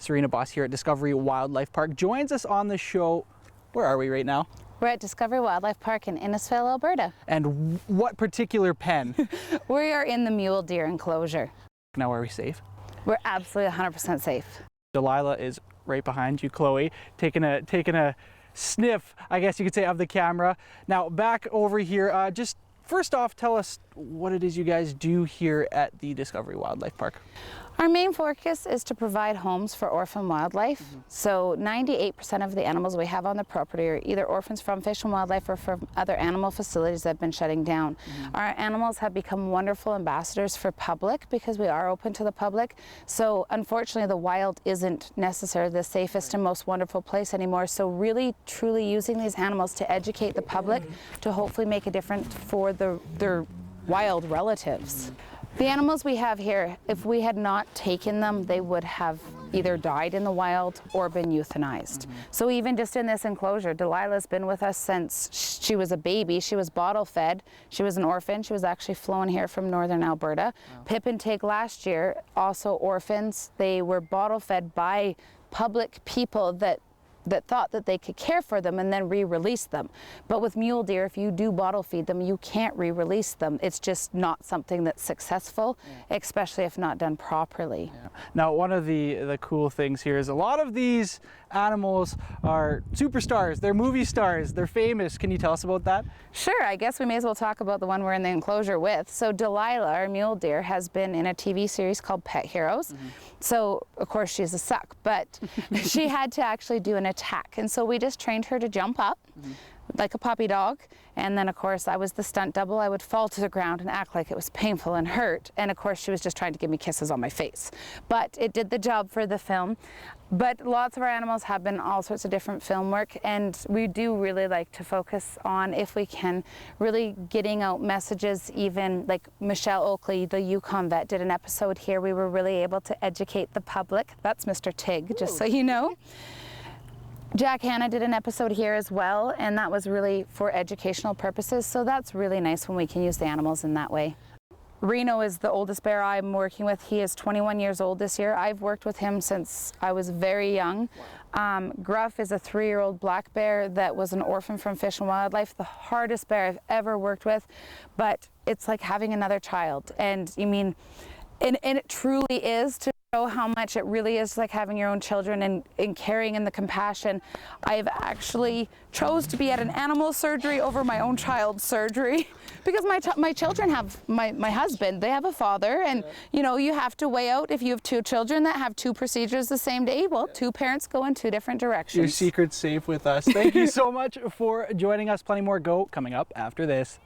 Serena Boss here at Discovery Wildlife Park joins us on the show. Where are we right now? We're at Discovery Wildlife Park in Innisfail, Alberta. And what particular pen? We are in the Mule Deer enclosure. Now are we safe? We're absolutely 100% safe. Delilah is right behind you, Chloe, taking a sniff, I guess you could say, of the camera. Now back over here, just first off, tell us what it is you guys do here at the Discovery Wildlife Park. Our main focus is to provide homes for orphan wildlife. So 98% of the animals we have on the property are either orphans from Fish and Wildlife or from other animal facilities that have been shutting down. Our animals have become wonderful ambassadors for public because we are open to the public. So unfortunately the wild isn't necessarily the safest and most wonderful place anymore. So really truly using these animals to educate the public to hopefully make a difference for their wild relatives. The animals we have here, if we had not taken them, they would have either died in the wild or been euthanized. So even just in this enclosure, Delilah's been with us since she was a baby. She was bottle fed. She was an orphan. She was actually flown here from northern Alberta. Pip and Tig last year, also orphans. They were bottle fed by public people that thought that they could care for them and then re-release them. But with mule deer, if you do bottle feed them, you can't re-release them. It's just not something that's successful, especially if not done properly. Now, one of the cool things here is a lot of these animals are superstars. They're movie stars. They're famous. Can you tell us about that? Sure, I guess we may as well talk about the one we're in the enclosure with. So Delilah, our mule deer, has been in a TV series called Pet Heroes. So of course she's a suck, but she had to actually do an attack. And so we just trained her to jump up like a puppy dog. And then of course I was the stunt double. I would fall to the ground and act like it was painful and hurt. And of course she was just trying to give me kisses on my face. But it did the job for the film. But lots of our animals have been all sorts of different film work, and we do really like to focus on, if we can, really getting out messages. Even like Michelle Oakley, the Yukon vet, did an episode here. We were really able to educate the public. That's Mr. Tig, just so you know. Hanna did an episode here as well, and that was really for educational purposes. So that's really nice when we can use the animals in that way. Reno is the oldest bear I'm working with. He is 21 years old this year. I've worked with him since I was very young. Gruff is a 3-year-old black bear that was an orphan from Fish and Wildlife. The hardest bear I've ever worked with, but it's like having another child. And you mean, and it truly is, to show how much it really is like having your own children and caring and the compassion. I've actually chose to be at an animal surgery over my own child's surgery because my children have my husband, they have a father, and you know, you have to weigh out if you have 2 children that have 2 procedures the same day. Well, 2 parents go in 2 different directions. Your secret's safe with us. Thank you so much for joining us. Plenty more go coming up after this.